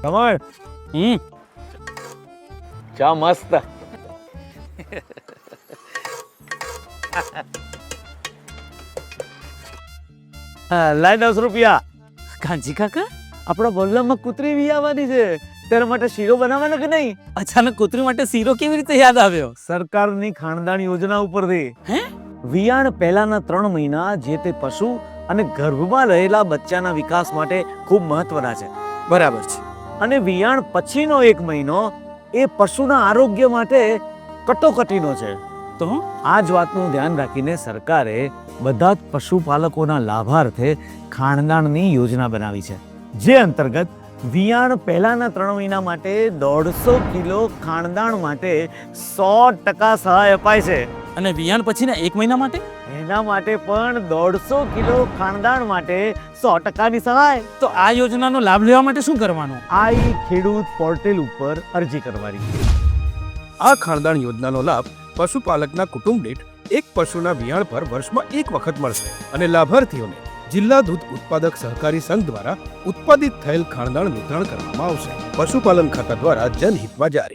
કમળ ચા મસ્ત. લાઈ 10 રૂપિયા. કાંજી કાકા, આપણા બોલ્લામાં કૂતરી વિયાવાની છે, તેના માટે શીરો બનાવવાનો કે નહીં? અચાનક કૂતરી માટે શીરો કેવી રીતે યાદ આવ્યો? સરકારની ખાનદાન યોજના ઉપરથી. હે? વિયાણ પહેલાના 3 મહિના જે તે પશુ અને ગર્ભમાં રહેલા બચ્ચાના વિકાસ માટે ખૂબ મહત્વના છે. બરાબર છે. અને વિયાણ પછીનો 1 મહિનો એ પશુના આરોગ્ય માટે કટોકટીનો છે. તો આ જ વાતનું ધ્યાન રાખીને સરકારે બધા જ પશુપાલકોના લાભાર્થે ખાનદાનની યોજના બનાવી છે, જે અંતર્ગત વિયાણ પહેલાના 3 મહિના માટે 150 કિલો ખાનદાન માટે 100% સહાય અપાય છે. અને વિયાણ પછીના 1 મહિના માટે? એના માટે પણ 150 કિલો ખાનદાન માટે 100%ની સહાય. તો આ યોજનાનો લાભ લેવા માટે શું કરવાનું? આ ખેડૂત પોર્ટલ ઉપર અરજી કરવાની. આ ખાનદાન યોજનાનો લાભ પશુપાલકના કુટુંબ દીઠ એક પશુના વિયાણ પર વર્ષમાં 1 વખત મળશે અને લાભાર્થીઓને જિલ્લા દૂધ ઉત્પાદક સહકારી સંઘ દ્વારા ઉત્પાદિત થયેલ ખાનદાન વિતરણ કરવામાં આવશે. પશુપાલન ખાતા દ્વારા જનહિતમાં જારી.